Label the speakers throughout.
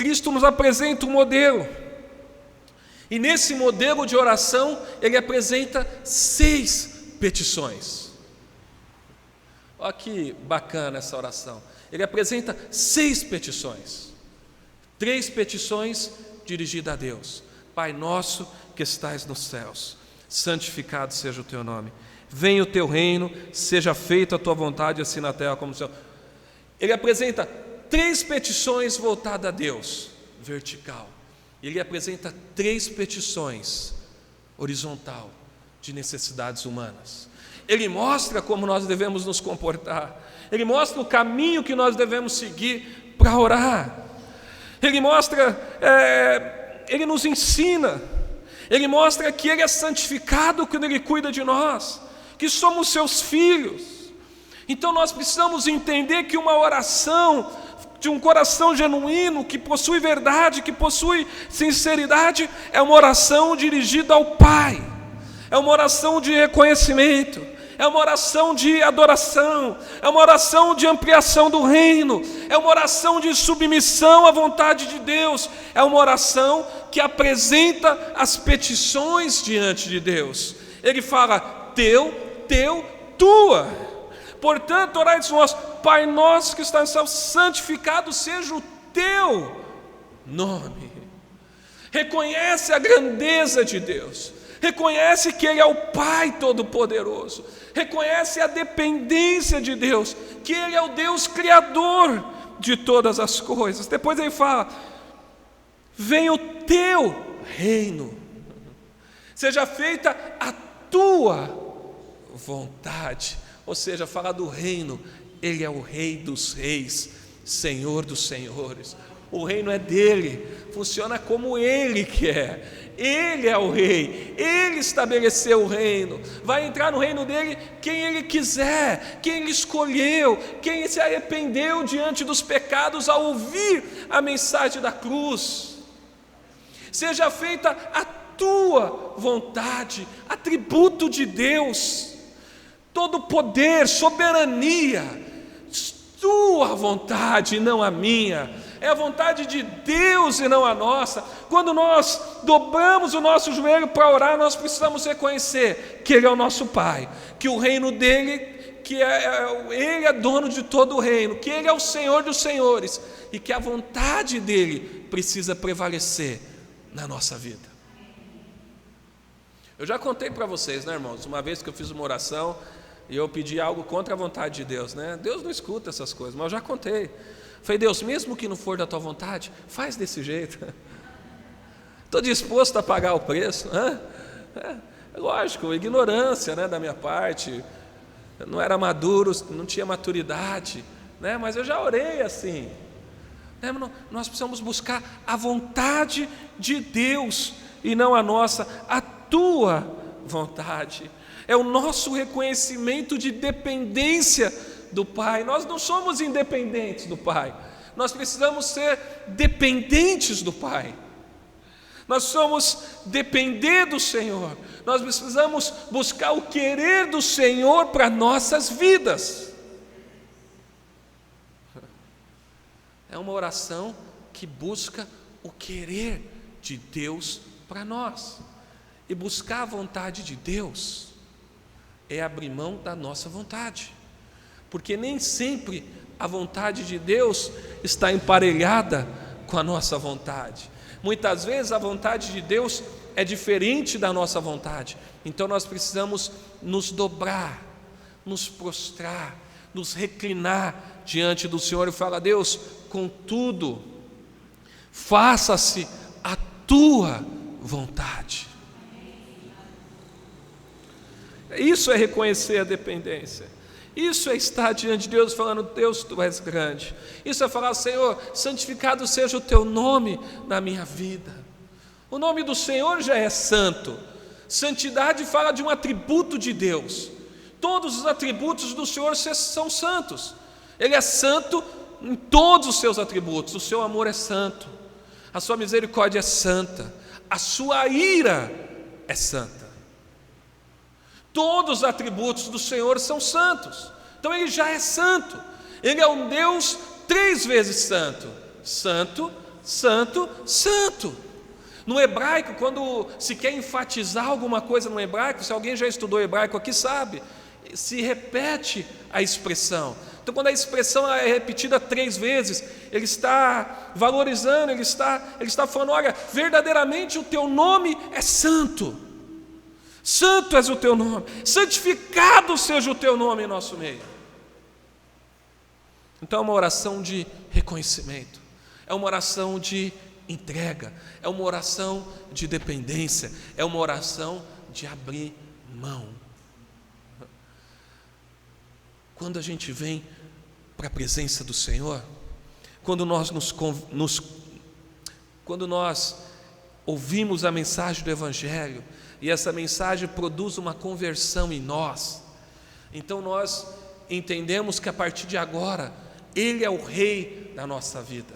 Speaker 1: Cristo nos apresenta um modelo. E nesse modelo de oração, ele apresenta 6 petições. Olha que bacana essa oração. Ele apresenta 6 petições. 3 petições dirigidas a Deus. Pai nosso que estais nos céus, santificado seja o teu nome. Venha o teu reino, seja feita a tua vontade, assim na terra como no céu. Ele apresenta 3 petições voltadas a Deus, vertical. Ele apresenta 3 petições, horizontal, de necessidades humanas. Ele mostra como nós devemos nos comportar. Ele mostra o caminho que nós devemos seguir para orar. Ele mostra, ele nos ensina. Ele mostra que Ele é santificado quando Ele cuida de nós, que somos seus filhos. Então nós precisamos entender que uma oração de um coração genuíno, que possui verdade, que possui sinceridade, é uma oração dirigida ao Pai, é uma oração de reconhecimento, é uma oração de adoração, é uma oração de ampliação do reino, é uma oração de submissão à vontade de Deus, é uma oração que apresenta as petições diante de Deus. Ele fala, teu, tua. Portanto, orai nosso, Pai nosso que está no céu, santificado seja o teu nome. Reconhece a grandeza de Deus, reconhece que Ele é o Pai Todo-Poderoso, reconhece a dependência de Deus, que Ele é o Deus Criador de todas as coisas. Depois ele fala, venha o teu reino, seja feita a tua vontade. Ou seja, fala do reino, Ele é o Rei dos reis, Senhor dos senhores. O reino é dele, funciona como Ele quer. Ele é o rei, Ele estabeleceu o reino. Vai entrar no reino dele quem Ele quiser, quem Ele escolheu, quem se arrependeu diante dos pecados ao ouvir a mensagem da cruz. Seja feita a tua vontade, atributo de Deus. Todo poder, soberania, tua vontade, não a minha. É a vontade de Deus e não a nossa. Quando nós dobramos o nosso joelho para orar, nós precisamos reconhecer que Ele é o nosso Pai, que o reino dEle, Ele é dono de todo o reino, que Ele é o Senhor dos senhores e que a vontade dEle precisa prevalecer na nossa vida. Eu já contei para vocês, né, irmãos, uma vez que eu fiz uma oração e eu pedi algo contra a vontade de Deus, né? Deus não escuta essas coisas, mas eu já contei. Falei, Deus, mesmo que não for da tua vontade, faz desse jeito. Estou disposto a pagar o preço. Lógico, ignorância, né, da minha parte. Eu não era maduro, não tinha maturidade, né? Mas eu já orei assim. Nós precisamos buscar a vontade de Deus e não a nossa, a tua vontade. É o nosso reconhecimento de dependência do Pai. Nós não somos independentes do Pai, nós precisamos ser dependentes do Pai. Nós somos depender do Senhor, nós precisamos buscar o querer do Senhor para nossas vidas. É uma oração que busca o querer de Deus para nós. E buscar a vontade de Deus é abrir mão da nossa vontade, porque nem sempre a vontade de Deus está emparelhada com a nossa vontade. Muitas vezes a vontade de Deus é diferente da nossa vontade, então nós precisamos nos dobrar, nos prostrar, nos reclinar diante do Senhor e falar, Deus, contudo, faça-se a tua vontade. Isso é reconhecer a dependência. Isso é estar diante de Deus falando, Deus, Tu és grande. Isso é falar, Senhor, santificado seja o Teu nome na minha vida. O nome do Senhor já é santo. Santidade fala de um atributo de Deus. Todos os atributos do Senhor são santos. Ele é santo em todos os seus atributos. O seu amor é santo, a sua misericórdia é santa, a sua ira é santa. Todos os atributos do Senhor são santos. Então Ele já é santo. Ele é um Deus 3 vezes santo. Santo, santo, santo. No hebraico, quando se quer enfatizar alguma coisa no hebraico, se alguém já estudou hebraico aqui sabe, se repete a expressão. Então, quando a expressão é repetida 3 vezes, ele está valorizando, ele está falando: olha, verdadeiramente o teu nome é santo. Santo és o teu nome, santificado seja o teu nome em nosso meio. Então é uma oração de reconhecimento, é uma oração de entrega, é uma oração de dependência, é uma oração de abrir mão. Quando a gente vem para a presença do Senhor, quando nós quando nós ouvimos a mensagem do Evangelho, e essa mensagem produz uma conversão em nós, então nós entendemos que a partir de agora, Ele é o Rei da nossa vida,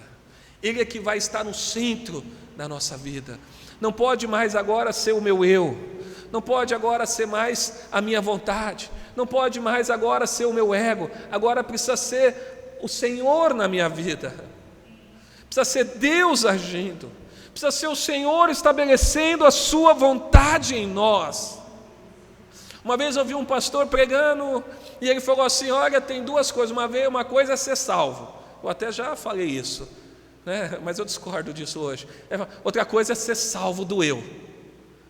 Speaker 1: Ele é que vai estar no centro da nossa vida. Não pode mais agora ser o meu eu, não pode agora ser mais a minha vontade, não pode mais agora ser o meu ego, agora precisa ser o Senhor na minha vida, precisa ser Deus agindo, precisa ser o Senhor estabelecendo a sua vontade em nós. Uma vez eu vi um pastor pregando e ele falou assim: olha, tem 2 coisas, uma coisa é ser salvo. Eu até já falei isso, né? Mas eu discordo disso hoje. Outra coisa é ser salvo do eu,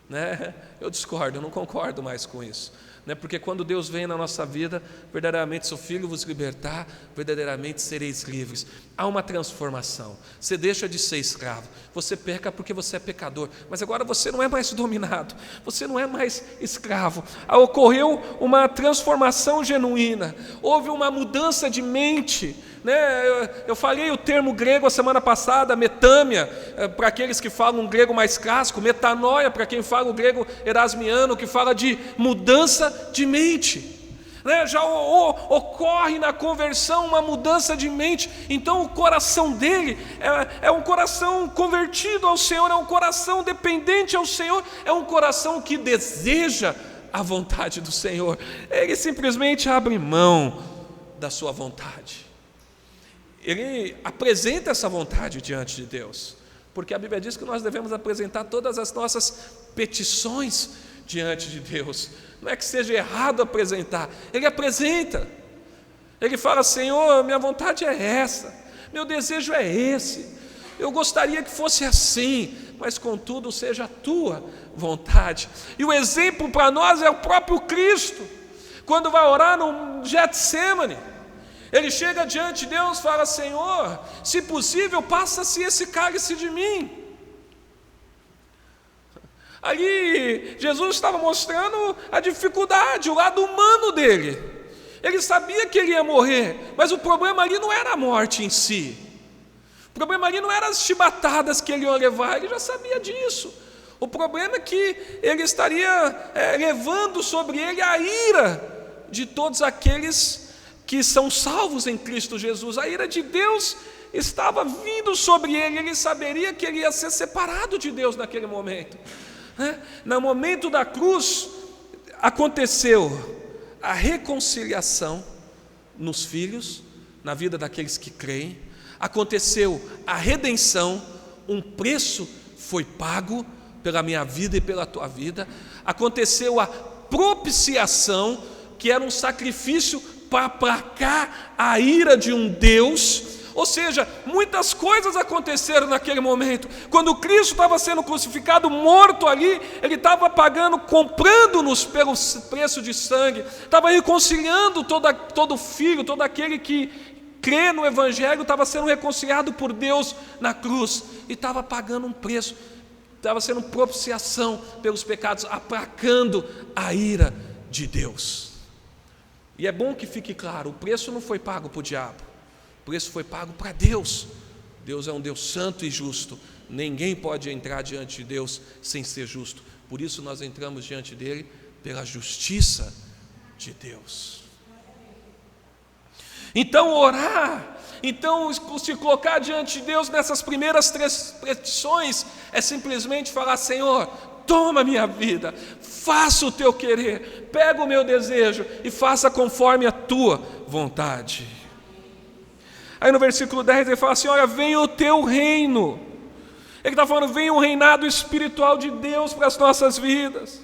Speaker 1: né? Eu discordo, eu não concordo mais com isso, né? Porque quando Deus vem na nossa vida, verdadeiramente seu Filho vos libertar, verdadeiramente sereis livres. Há uma transformação, você deixa de ser escravo, você peca porque você é pecador, mas agora você não é mais dominado, você não é mais escravo. Ocorreu uma transformação genuína, houve uma mudança de mente, né? Eu falei o termo grego a semana passada, metâmia, para aqueles que falam um grego mais clássico, metanoia para quem fala o grego erasmiano, que fala de mudança de mente, né? Já ocorre na conversão uma mudança de mente. Então o coração dele é um coração convertido ao Senhor, é um coração dependente ao Senhor, é um coração que deseja a vontade do Senhor. Ele simplesmente abre mão da sua vontade, ele apresenta essa vontade diante de Deus, porque a Bíblia diz que nós devemos apresentar todas as nossas petições diante de Deus. Não é que seja errado apresentar, ele apresenta, ele fala: Senhor, minha vontade é essa, meu desejo é esse, eu gostaria que fosse assim, mas contudo seja a tua vontade. E o exemplo para nós é o próprio Cristo, quando vai orar no Getsêmani. Ele chega diante de Deus e fala: Senhor, se possível, passa-se esse cálice de mim. Ali Jesus estava mostrando a dificuldade, o lado humano dele. Ele sabia que ele ia morrer, mas o problema ali não era a morte em si, o problema ali não eram as chibatadas que ele ia levar, ele já sabia disso. O problema é que ele estaria levando sobre ele a ira de todos aqueles que são salvos em Cristo Jesus. A ira de Deus estava vindo sobre ele, ele saberia que ele ia ser separado de Deus naquele momento, né? No momento da cruz, aconteceu a reconciliação nos filhos, na vida daqueles que creem, aconteceu a redenção, um preço foi pago pela minha vida e pela tua vida, aconteceu a propiciação, que era um sacrifício para aplacar a ira de um Deus. Ou seja, muitas coisas aconteceram naquele momento. Quando Cristo estava sendo crucificado, morto ali, Ele estava pagando, comprando-nos pelo preço de sangue, estava reconciliando todo filho, todo aquele que crê no Evangelho, estava sendo reconciliado por Deus na cruz, e estava pagando um preço, estava sendo propiciação pelos pecados, aplacando a ira de Deus. E é bom que fique claro, o preço não foi pago para o diabo, o preço foi pago para Deus. Deus é um Deus santo e justo, ninguém pode entrar diante de Deus sem ser justo, por isso nós entramos diante dele pela justiça de Deus. Então orar, então se colocar diante de Deus nessas primeiras 3 petições, é simplesmente falar: Senhor, toma minha vida, faça o teu querer, pega o meu desejo e faça conforme a tua vontade. Aí no versículo 10 ele fala assim: olha, venha o teu reino, Ele está falando, vem um reinado espiritual de Deus para as nossas vidas.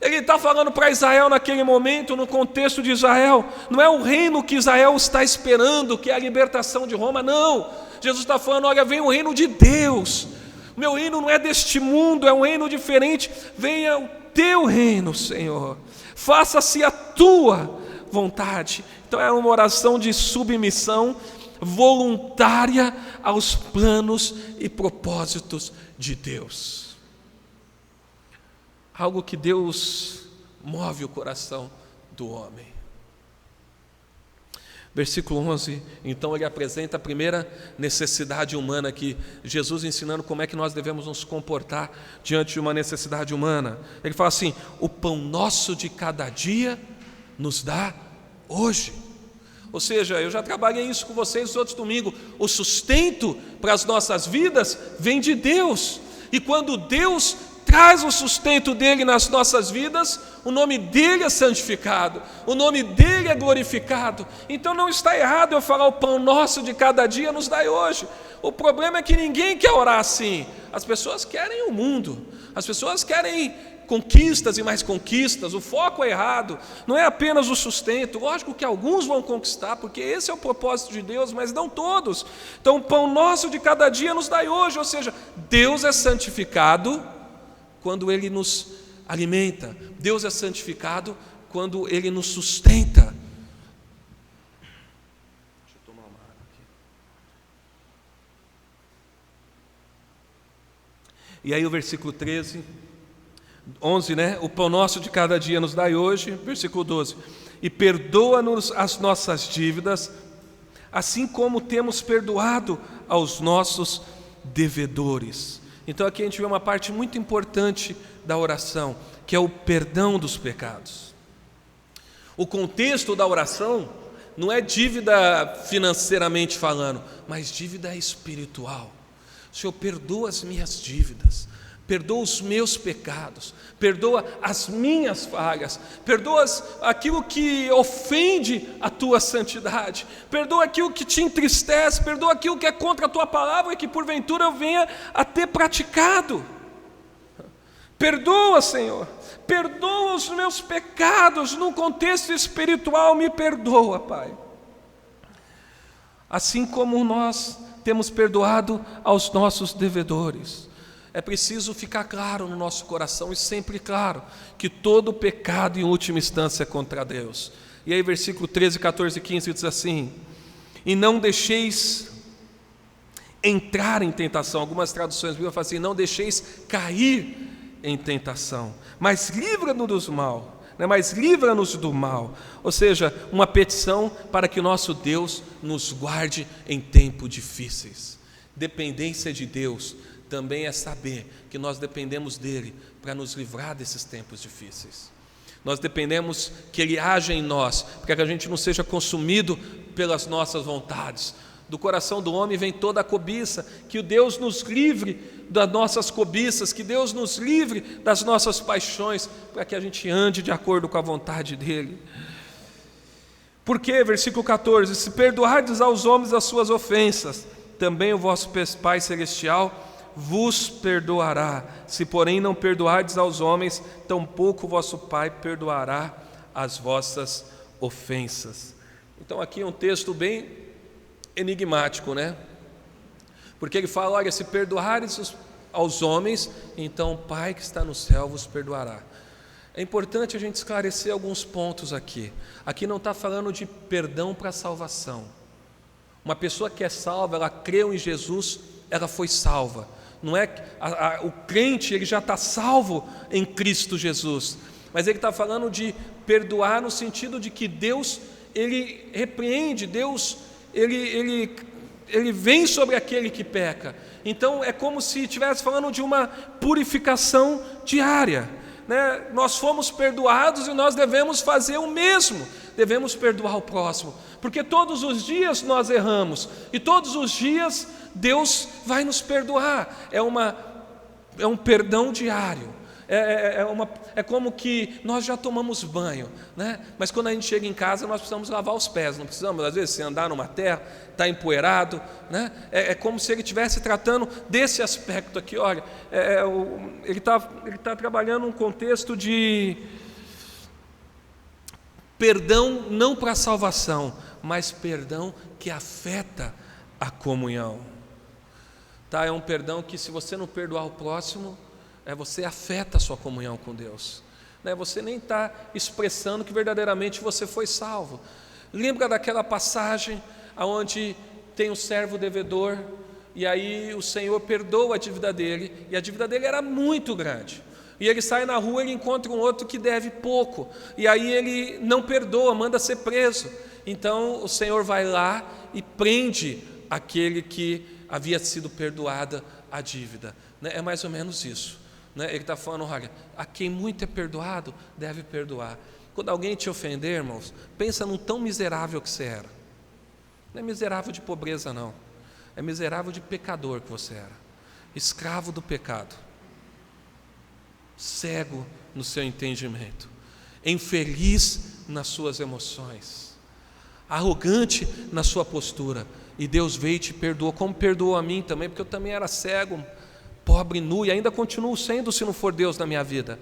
Speaker 1: Ele está falando para Israel naquele momento, no contexto de Israel, não é o reino que Israel está esperando, que é a libertação de Roma, não. Jesus está falando, olha, vem o reino de Deus. Meu reino não é deste mundo, é um reino diferente. Venha o teu reino, Senhor. Faça-se a tua vontade. Então é uma oração de submissão voluntária aos planos e propósitos de Deus. Algo que Deus move o coração do homem. Versículo 11, então ele apresenta a primeira necessidade humana aqui, Jesus ensinando como é que nós devemos nos comportar diante de uma necessidade humana. Ele fala assim, o pão nosso de cada dia nos dá hoje. Ou seja, eu já trabalhei isso com vocês outros domingos, o sustento para as nossas vidas vem de Deus, e quando Deus traz o sustento dele nas nossas vidas, o nome dele é santificado, o nome dele é glorificado. Então não está errado eu falar o pão nosso de cada dia nos dai hoje. O problema é que ninguém quer orar assim. As pessoas querem o mundo, as pessoas querem conquistas e mais conquistas, o foco é errado, não é apenas o sustento. Lógico que alguns vão conquistar, porque esse é o propósito de Deus, mas não todos. Então o pão nosso de cada dia nos dai hoje, ou seja, Deus é santificado quando Ele nos alimenta, Deus é santificado quando Ele nos sustenta. Deixa eu tomar uma água aqui. E aí o versículo 11, né? O pão nosso de cada dia nos dai hoje, versículo 12. E perdoa-nos as nossas dívidas, assim como temos perdoado aos nossos devedores. Então aqui a gente vê uma parte muito importante da oração, que é o perdão dos pecados. O contexto da oração não é dívida financeiramente falando, mas dívida espiritual. Senhor, perdoa as minhas dívidas, perdoa os meus pecados, perdoa as minhas falhas, perdoa aquilo que ofende a tua santidade, perdoa aquilo que te entristece, perdoa aquilo que é contra a tua palavra e que porventura eu venha a ter praticado. Perdoa, Senhor, perdoa os meus pecados no contexto espiritual, me perdoa, Pai. Assim como nós temos perdoado aos nossos devedores. É preciso ficar claro no nosso coração e sempre claro que todo pecado em última instância é contra Deus. E aí versículo 13, 14 e 15 diz assim, e não deixeis entrar em tentação. Algumas traduções bíblicas falam assim, não deixeis cair em tentação, mas livra-nos do mal, né? Mas livra-nos do mal. Ou seja, uma petição para que nosso Deus nos guarde em tempos difíceis. Dependência de Deus também é saber que nós dependemos dele para nos livrar desses tempos difíceis. Nós dependemos que ele haja em nós, para que a gente não seja consumido pelas nossas vontades. Do coração do homem vem toda a cobiça, que Deus nos livre das nossas cobiças, que Deus nos livre das nossas paixões, para que a gente ande de acordo com a vontade dele. Porque, versículo 14, se perdoardes aos homens as suas ofensas, também o vosso Pai Celestial vos perdoará. Se porém não perdoardes aos homens, tampouco o vosso Pai perdoará as vossas ofensas. Então aqui é um texto bem enigmático, né? Porque ele fala, olha, se perdoares aos homens, então o Pai que está no céu vos perdoará. É importante a gente esclarecer alguns pontos aqui. Aqui não está falando de perdão para salvação. Uma pessoa que é salva, ela creu em Jesus, ela foi salva. Não é o crente, ele já está salvo em Cristo Jesus, mas ele está falando de perdoar no sentido de que Deus, ele repreende, Deus, ele vem sobre aquele que peca. Então é como se estivesse falando de uma purificação diária, né? Nós fomos perdoados e nós devemos fazer o mesmo, devemos perdoar o próximo, porque todos os dias nós erramos e todos os dias Deus vai nos perdoar. É um perdão diário, é como que nós já tomamos banho, né? Mas quando a gente chega em casa nós precisamos lavar os pés, não precisamos? Às vezes, se andar numa terra, está empoeirado, né? Como se ele estivesse tratando desse aspecto aqui. Olha, ele está trabalhando um contexto de perdão não para a salvação, mas perdão que afeta a comunhão. Tá? É um perdão que, se você não perdoar o próximo, você afeta a sua comunhão com Deus, né? Você nem está expressando que verdadeiramente você foi salvo. Lembra daquela passagem onde tem um servo devedor, e aí o Senhor perdoa a dívida dele, e a dívida dele era muito grande, e ele sai na rua, ele encontra um outro que deve pouco, e aí ele não perdoa, manda ser preso. Então o Senhor vai lá e prende aquele que havia sido perdoada a dívida, né? É mais ou menos isso, né? Ele está falando: olha, a quem muito é perdoado, deve perdoar. Quando alguém te ofender, irmãos, pensa num tão miserável que você era. Não é miserável de pobreza, não. É miserável de pecador que você era, escravo do pecado, cego no seu entendimento, infeliz nas suas emoções, arrogante na sua postura. E Deus veio e te perdoou, como perdoou a mim também, porque eu também era cego, pobre, nu, e ainda continuo sendo, se não for Deus na minha vida.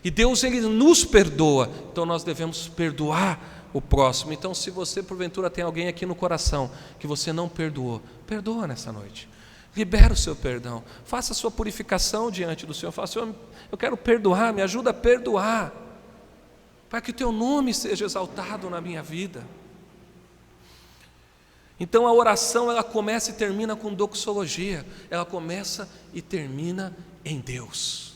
Speaker 1: E Deus, Ele nos perdoa, então nós devemos perdoar o próximo. Então, se você porventura tem alguém aqui no coração que você não perdoou, perdoa nessa noite, libera o seu perdão, faça a sua purificação diante do Senhor. Fala: Senhor, eu quero perdoar, me ajuda a perdoar, para que o teu nome seja exaltado na minha vida. Então a oração, ela começa e termina com doxologia, ela começa e termina em Deus.